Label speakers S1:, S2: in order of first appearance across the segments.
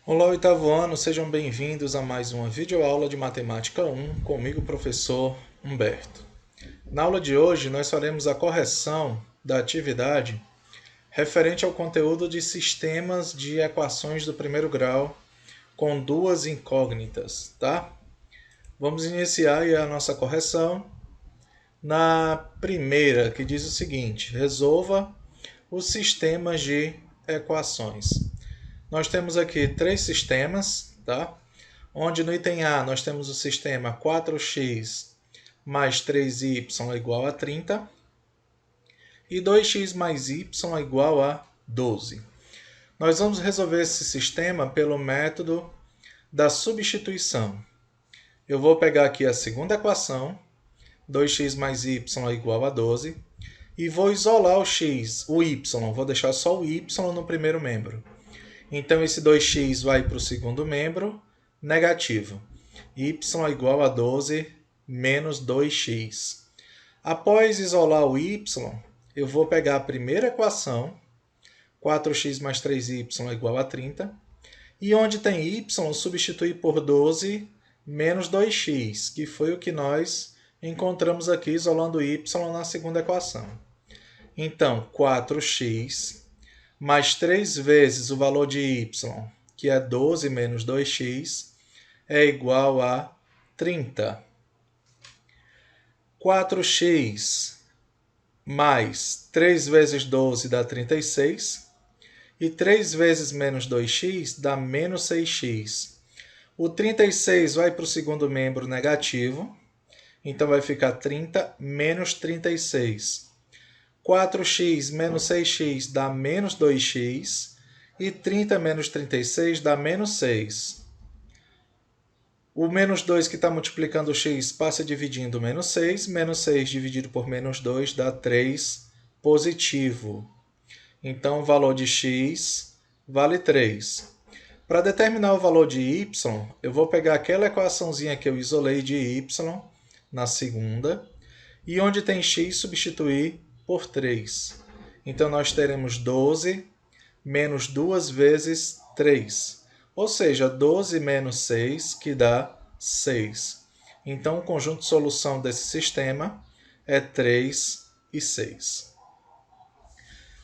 S1: Olá, oitavo ano, sejam bem-vindos a mais uma videoaula de Matemática 1, comigo, professor Humberto. Na aula de hoje, nós faremos a correção da atividade referente ao conteúdo de sistemas de equações do primeiro grau com duas incógnitas, tá? Vamos iniciar aí a nossa correção na primeira, que diz o seguinte: resolva os sistemas de equações. Nós temos aqui três sistemas, tá? Onde no item A nós temos o sistema 4x mais 3y é igual a 30 e 2x mais y é igual a 12. Nós vamos resolver esse sistema pelo método da substituição. Eu vou pegar aqui a segunda equação, 2x mais y é igual a 12, e vou isolar o y, vou deixar só o y no primeiro membro. Então, esse 2x vai para o segundo membro, negativo. Y é igual a 12 menos 2x. Após isolar o y, eu vou pegar a primeira equação, 4x mais 3y é igual a 30, e onde tem y, substituir por 12 menos 2x, que foi o que nós encontramos aqui isolando y na segunda equação. Então, 4x mais 3 vezes o valor de y, que é 12 menos 2x, é igual a 30. 4x mais 3 vezes 12 dá 36. E 3 vezes menos 2x dá menos 6x. O 36 vai para o segundo membro negativo. Então vai ficar 30 menos 36. 4x menos 6x dá menos 2x. E 30 menos 36 dá menos 6. O menos 2 que está multiplicando o x passa dividindo menos 6. Menos 6 dividido por menos 2 dá 3 positivo. Então, o valor de x vale 3. Para determinar o valor de y, eu vou pegar aquela equaçãozinha que eu isolei de y na segunda. E onde tem x, substituir por 3. Então, nós teremos 12 menos 2 vezes 3. Ou seja, 12 menos 6, que dá 6. Então, o conjunto de solução desse sistema é 3 e 6.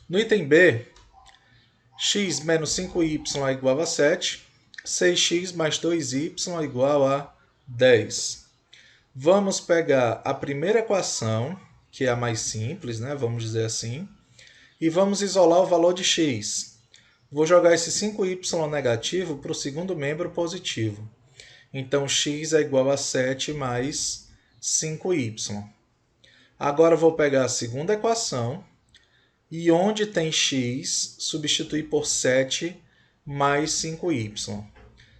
S1: No item B, x menos 5y é igual a 7, 6x mais 2y é igual a 10. Vamos pegar a primeira equação, que é a mais simples, né? Vamos dizer assim, e vamos isolar o valor de x. Vou jogar esse 5y negativo para o segundo membro positivo. Então, x é igual a 7 mais 5y. Agora, vou pegar a segunda equação e onde tem x, substituir por 7 mais 5y.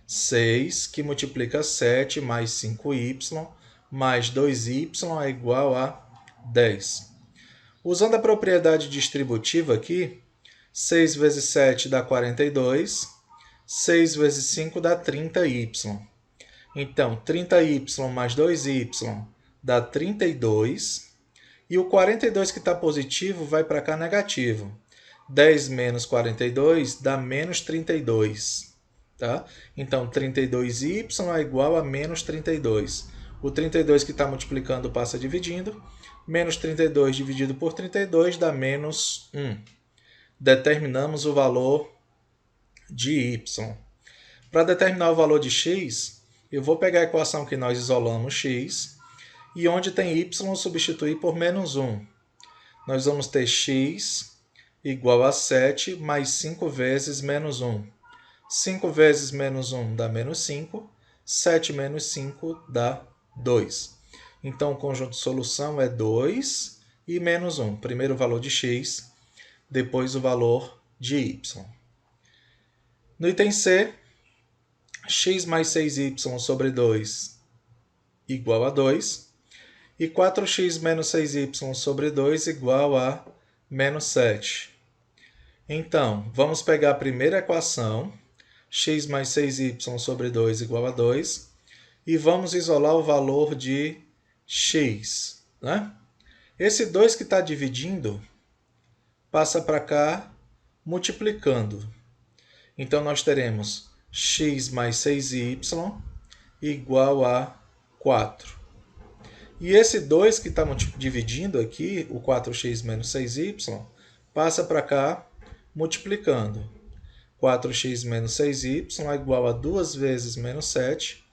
S1: 6, que multiplica 7 mais 5y, mais 2y é igual a 10. Usando a propriedade distributiva aqui, 6 vezes 7 dá 42, 6 vezes 5 dá 30y. Então, 30y mais 2y dá 32. E o 42 que está positivo vai para cá negativo. 10 menos 42 dá menos 32. Tá? Então, 32y é igual a menos 32. O 32 que está multiplicando passa dividindo. Menos 32 dividido por 32 dá menos 1. Determinamos o valor de y. Para determinar o valor de x, eu vou pegar a equação que nós isolamos x, e onde tem y, substituir por menos 1. Nós vamos ter x igual a 7 mais 5 vezes menos 1. 5 vezes menos 1 dá menos 5. 7 menos 5 dá 2. Então, o conjunto de solução é 2 e menos 1. Primeiro o valor de x, depois o valor de y. No item C, x mais 6y sobre 2 igual a 2. E 4x menos 6y sobre 2 igual a menos 7. Então, vamos pegar a primeira equação, x mais 6y sobre 2 igual a 2, e vamos isolar o valor de x. Né? Esse 2 que está dividindo passa para cá multiplicando. Então, nós teremos x mais 6y igual a 4. E esse 2 que está dividindo aqui, o 4x menos 6y, passa para cá multiplicando. 4x menos 6y é igual a 2 vezes menos 7,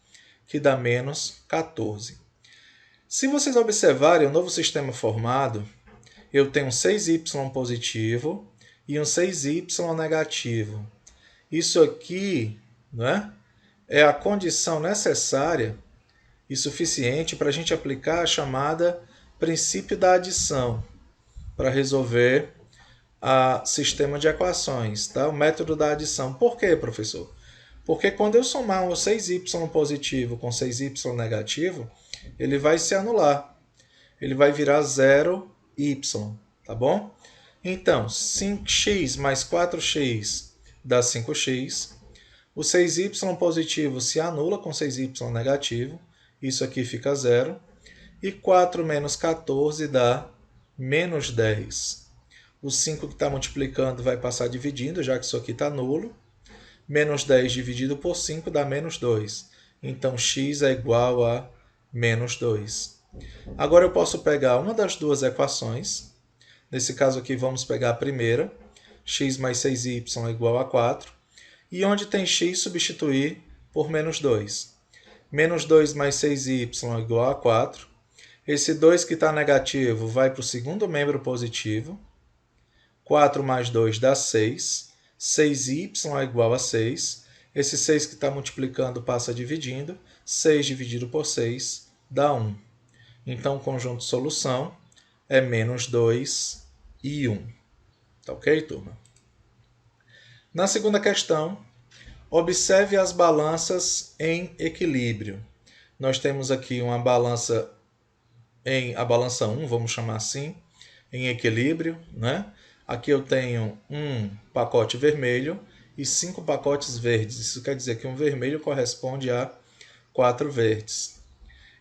S1: que dá menos 14. Se vocês observarem o novo sistema formado, eu tenho um 6y positivo e um 6y negativo. Isso aqui, né, é a condição necessária e suficiente para a gente aplicar a chamada princípio da adição para resolver o sistema de equações, tá? O método da adição. Por quê, professor? Porque quando eu somar um 6y positivo com 6y negativo, ele vai se anular. Ele vai virar 0y, tá bom? Então, 5x mais 4x dá 5x. O 6y positivo se anula com 6y negativo. Isso aqui fica 0. E 4 menos 14 dá menos 10. O 5 que está multiplicando vai passar dividindo, já que isso aqui está nulo. Menos 10 dividido por 5 dá menos 2. Então, x é igual a menos 2. Agora eu posso pegar uma das duas equações. Nesse caso aqui, vamos pegar a primeira. X mais 6y é igual a 4. E onde tem x, substituir por menos 2. Menos 2 mais 6y é igual a 4. Esse 2 que está negativo vai para o segundo membro positivo. 4 mais 2 dá 6. 6y é igual a 6. Esse 6 que está multiplicando passa dividindo. 6 dividido por 6 dá 1. Então, o conjunto de solução é menos 2 e 1. Tá ok, turma? Na segunda questão, observe as balanças em equilíbrio. Nós temos aqui uma balança a balança 1, vamos chamar assim, em equilíbrio, né? Aqui eu tenho um pacote vermelho e 5 pacotes verdes. Isso quer dizer que um vermelho corresponde a 4 verdes.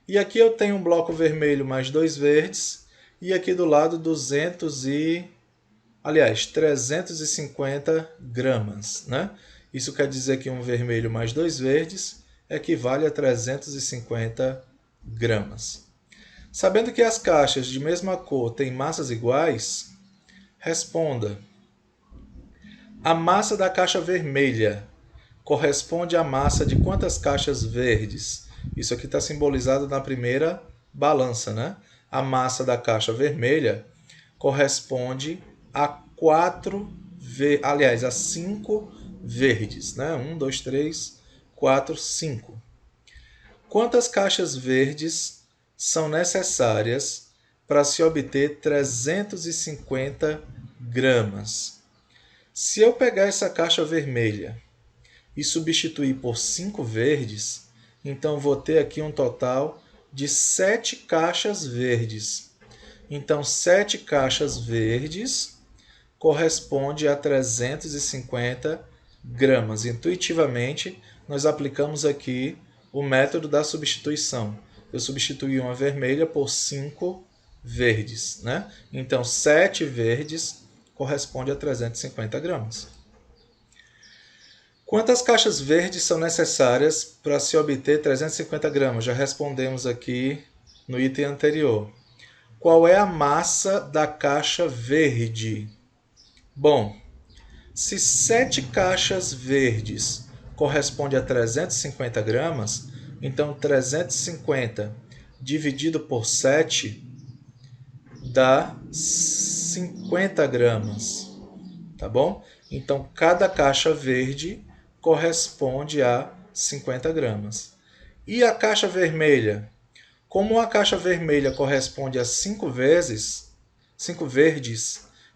S1: E aqui eu tenho um bloco vermelho mais 2 verdes e aqui do lado 350 gramas, né? Isso quer dizer que um vermelho mais 2 verdes equivale a 350 gramas. Sabendo que as caixas de mesma cor têm massas iguais, responda. A massa da caixa vermelha corresponde à massa de quantas caixas verdes? Isso aqui está simbolizado na primeira balança, né? A massa da caixa vermelha corresponde a 5 verdes, né? 1, 2, 3, 4, 5. Quantas caixas verdes são necessárias para se obter 350 gramas? Se eu pegar essa caixa vermelha e substituir por 5 verdes, então vou ter aqui um total de 7 caixas verdes. Então, 7 caixas verdes corresponde a 350 gramas. Intuitivamente, nós aplicamos aqui o método da substituição. Eu substituí uma vermelha por 5 verdes, né? Então, 7 verdes corresponde a 350 gramas. Quantas caixas verdes são necessárias para se obter 350 gramas? Já respondemos aqui no item anterior. Qual é a massa da caixa verde? Bom, se 7 caixas verdes corresponde a 350 gramas, então 350 dividido por 7 dá 50 gramas, tá bom? Então, cada caixa verde corresponde a 50 gramas. E a caixa vermelha? Como a caixa vermelha corresponde a 5 verdes,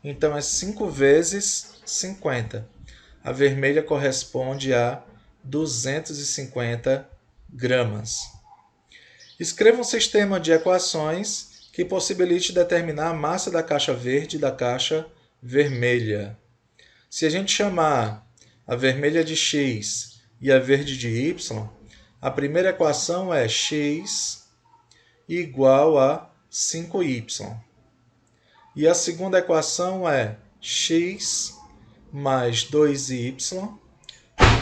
S1: então é 5 vezes 50. A vermelha corresponde a 250 gramas. Escreva um sistema de equações que possibilite determinar a massa da caixa verde e da caixa vermelha. Se a gente chamar a vermelha de x e a verde de y, a primeira equação é x igual a 5y. E a segunda equação é x mais 2y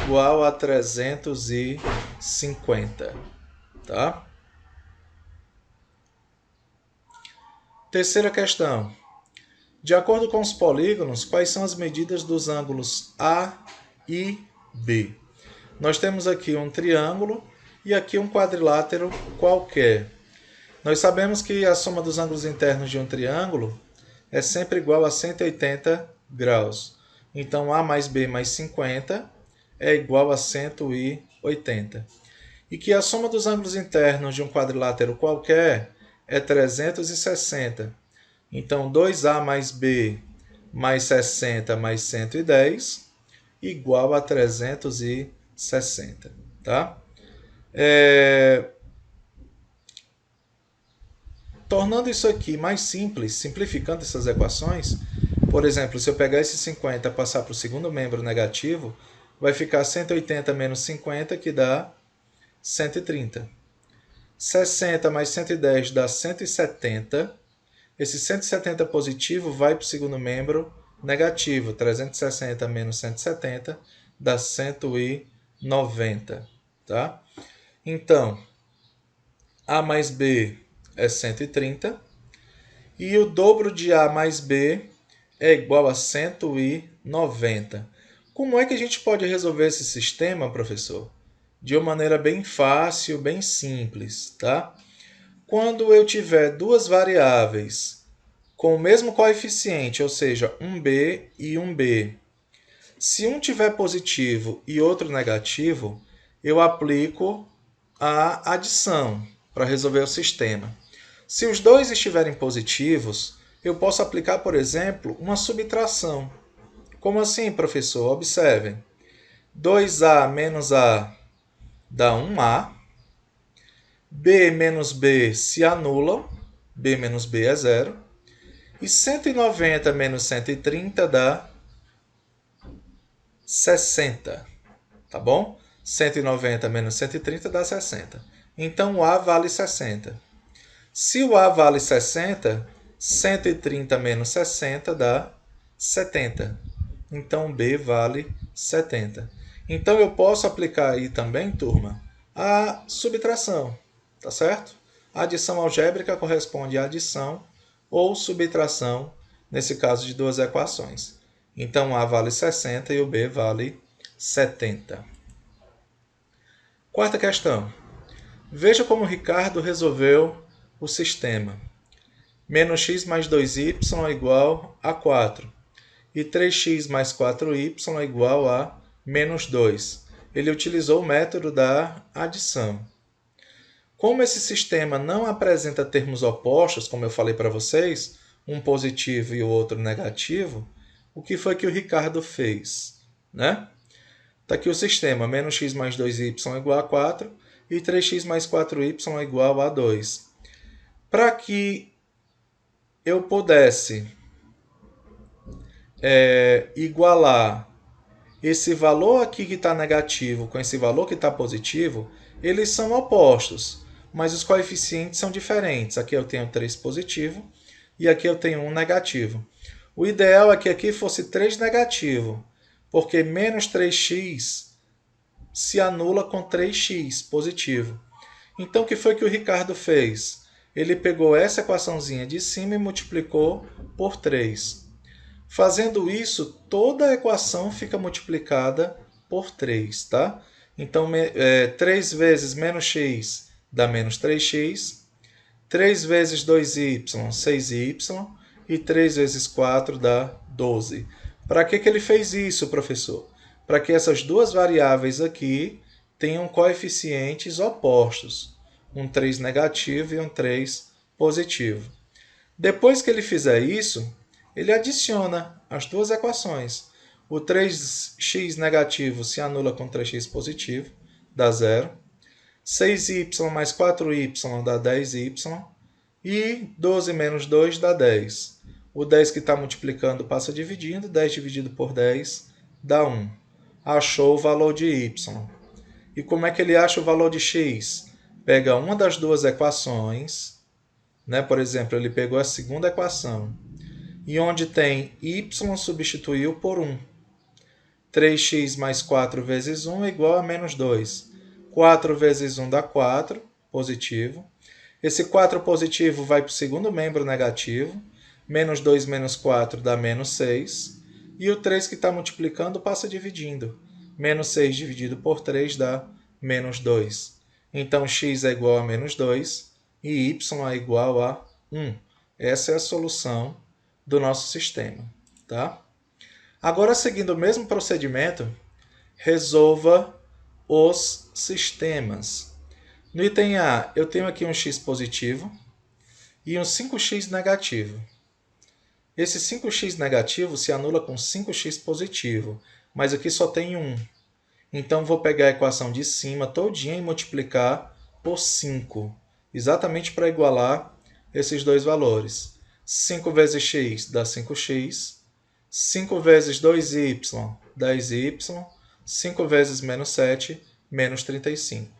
S1: igual a 350, tá? Terceira questão. De acordo com os polígonos, quais são as medidas dos ângulos A e B? Nós temos aqui um triângulo e aqui um quadrilátero qualquer. Nós sabemos que a soma dos ângulos internos de um triângulo é sempre igual a 180 graus. Então, A mais B mais 50 é igual a 180. E que a soma dos ângulos internos de um quadrilátero qualquer é 360. Então, 2A mais B mais 60 mais 110 igual a 360. Tá? Tornando isso aqui mais simples, simplificando essas equações, por exemplo, se eu pegar esse 50 e passar para o segundo membro negativo, vai ficar 180 menos 50, que dá 130. 60 mais 110 dá 170. Esse 170 positivo vai para o segundo membro negativo. 360 menos 170 dá 190. Tá? Então, A mais B é 130. E o dobro de A mais B é igual a 190. Como é que a gente pode resolver esse sistema, professor? De uma maneira bem fácil, bem simples, tá? Quando eu tiver duas variáveis com o mesmo coeficiente, ou seja, 1b e 1b, se um tiver positivo e outro negativo, eu aplico a adição para resolver o sistema. Se os dois estiverem positivos, eu posso aplicar, por exemplo, uma subtração. Como assim, professor? Observem. 2A menos A dá 1A. B menos B se anulam. B menos B é zero. E 190 menos 130 dá 60. Tá bom? 190 menos 130 dá 60. Então, o A vale 60. Se o A vale 60, 130 menos 60 dá 70. Então, B vale 70. Então, eu posso aplicar aí também, turma, a subtração. Tá certo? A adição algébrica corresponde à adição ou subtração, nesse caso de duas equações. Então, A vale 60 e o B vale 70. Quarta questão. Veja como o Ricardo resolveu o sistema. Menos x mais 2y é igual a 4. E 3x mais 4y é igual a menos 2. Ele utilizou o método da adição. Como esse sistema não apresenta termos opostos, como eu falei para vocês, um positivo e o outro negativo, o que foi que o Ricardo fez? Né? Está aqui o sistema, menos x mais 2y é igual a 4 e 3x mais 4y é igual a 2. Para que eu pudesse igualar esse valor aqui que está negativo com esse valor que está positivo, eles são opostos, mas os coeficientes são diferentes. Aqui eu tenho 3 positivo e aqui eu tenho 1 negativo. O ideal é que aqui fosse 3 negativo, porque menos 3x se anula com 3x positivo. Então, o que foi que o Ricardo fez? Ele pegou essa equaçãozinha de cima e multiplicou por 3. Fazendo isso, toda a equação fica multiplicada por 3, tá? Então, 3 vezes menos x dá menos 3x, 3 vezes 2y, 6y, e 3 vezes 4 dá 12. Para que ele fez isso, professor? Para que essas duas variáveis aqui tenham coeficientes opostos, um 3 negativo e um 3 positivo. Depois que ele fizer isso, ele adiciona as duas equações. O 3x negativo se anula com 3x positivo, dá 0. 6y mais 4y dá 10y. E 12 menos 2 dá 10. O 10 que está multiplicando passa dividindo. 10 dividido por 10 dá 1. Achou o valor de y. E como é que ele acha o valor de x? Pega uma das duas equações, né? Por exemplo, ele pegou a segunda equação, e onde tem y substituiu por 1. 3x mais 4 vezes 1 é igual a menos 2. 4 vezes 1 dá 4, positivo. Esse 4 positivo vai para o segundo membro negativo. Menos 2 menos 4 dá menos 6. E o 3 que está multiplicando passa dividindo. Menos 6 dividido por 3 dá menos 2. Então, x é igual a menos 2 e y é igual a 1. Essa é a solução do nosso sistema. Tá? Agora, seguindo o mesmo procedimento, resolva os sistemas. No item A, eu tenho aqui um x positivo e um 5x negativo. Esse 5x negativo se anula com 5x positivo, mas aqui só tem 1. Então, vou pegar a equação de cima todinha e multiplicar por 5, exatamente para igualar esses dois valores. 5 vezes x dá 5x, 5 vezes 2y, 10y, 5 vezes menos 7, menos 35.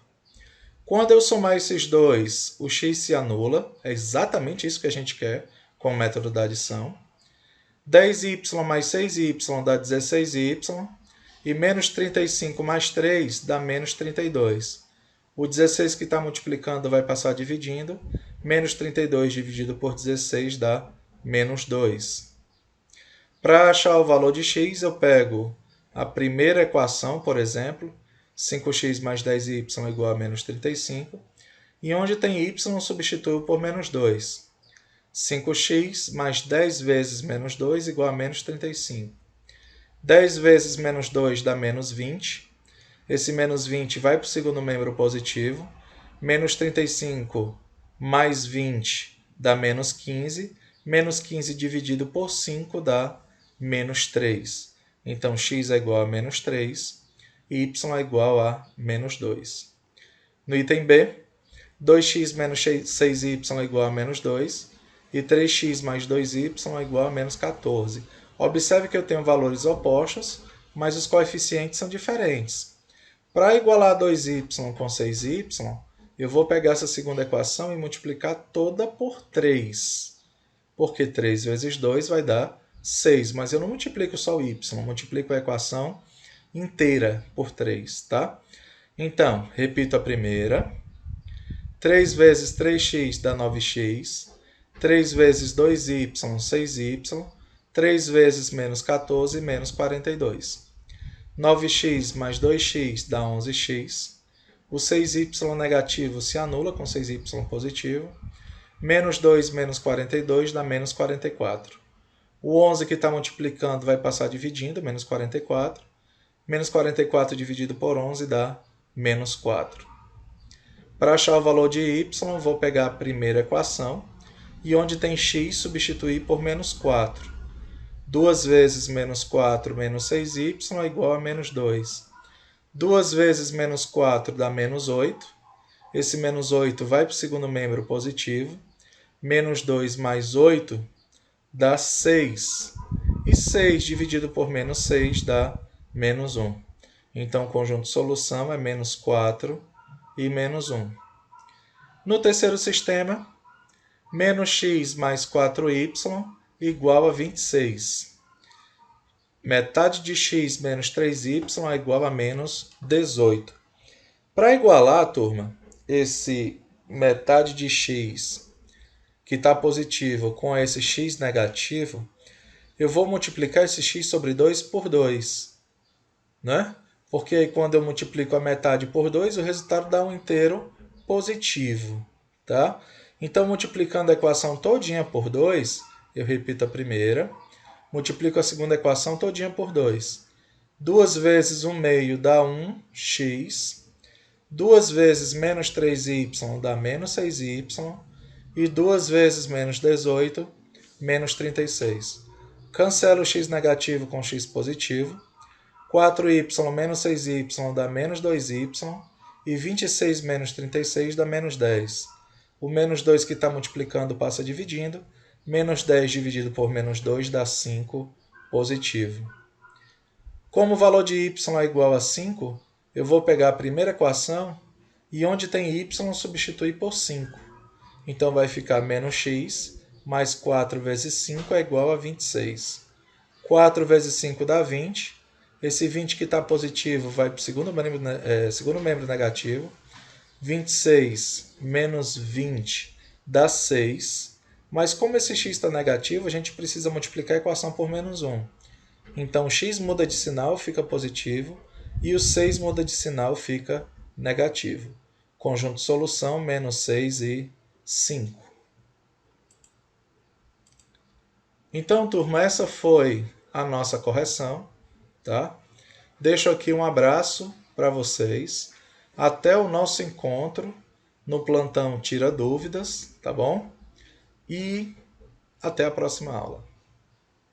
S1: Quando eu somar esses dois, o x se anula, é exatamente isso que a gente quer com o método da adição. 10y mais 6y dá 16y, e menos 35 mais 3 dá menos 32. O 16 que está multiplicando vai passar dividindo, menos 32 dividido por 16 dá menos 2. Para achar o valor de x, eu pego a primeira equação, por exemplo, 5x mais 10y é igual a menos 35, e onde tem y, substituo por menos 2. 5x mais 10 vezes menos 2 igual a menos 35. 10 vezes menos 2 dá menos 20. Esse menos 20 vai para o segundo membro positivo. Menos 35 mais 20 dá menos 15. Menos 15 dividido por 5 dá menos 3. Então, x é igual a menos 3 e y é igual a menos 2. No item B, 2x menos 6y é igual a menos 2 e 3x mais 2y é igual a menos 14. Observe que eu tenho valores opostos, mas os coeficientes são diferentes. Para igualar 2y com 6y, eu vou pegar essa segunda equação e multiplicar toda por 3. Porque 3 vezes 2 vai dar 6, mas eu não multiplico só o y, multiplico a equação inteira por 3. Tá? Então, repito a primeira. 3 vezes 3x dá 9x. 3 vezes 2y, 6y. 3 vezes menos 14, menos 42. 9x mais 2x dá 11x. O 6y negativo se anula com 6y positivo. Menos 2 menos 42 dá menos 44. O 11 que está multiplicando vai passar dividindo, menos 44. Menos 44 dividido por 11 dá menos 4. Para achar o valor de y, vou pegar a primeira equação e onde tem x, substituir por menos 4. 2 vezes menos 4 menos 6y é igual a menos 2. 2 vezes menos 4 dá menos 8. Esse menos 8 vai para o segundo membro positivo. Menos 2 mais 8 dá 6. E 6 dividido por menos 6 dá menos 1. Então, o conjunto de solução é menos 4 e menos 1. No terceiro sistema, menos x mais 4y igual a 26. Metade de x menos 3y é igual a menos 18. Para igualar, turma, esse metade de x que está positivo com esse x negativo, eu vou multiplicar esse x sobre 2 por 2. Né? Porque aí, quando eu multiplico a metade por 2, o resultado dá um inteiro positivo. Tá? Então, multiplicando a equação todinha por 2, eu repito a primeira. Multiplico a segunda equação todinha por 2. 2 vezes 1 meio dá 1x. 2 vezes menos 3y dá menos 6y. E 2 vezes menos 18, menos 36. Cancelo o x negativo com x positivo. 4y menos 6y dá menos 2y. E 26 menos 36 dá menos 10. O menos 2 que está multiplicando passa dividindo. Menos 10 dividido por menos 2 dá 5 positivo. Como o valor de y é igual a 5, eu vou pegar a primeira equação e onde tem y substituir por 5. Então, vai ficar menos x mais 4 vezes 5 é igual a 26. 4 vezes 5 dá 20. Esse 20 que está positivo vai para o segundo membro negativo. 26 menos 20 dá 6. Mas como esse x está negativo, a gente precisa multiplicar a equação por menos 1. Então, x muda de sinal, fica positivo. E o 6 muda de sinal, fica negativo. Conjunto de solução, menos 6 e 5. Então, turma, essa foi a nossa correção, tá? Deixo aqui um abraço para vocês. Até o nosso encontro no plantão Tira Dúvidas, tá bom? E até a próxima aula.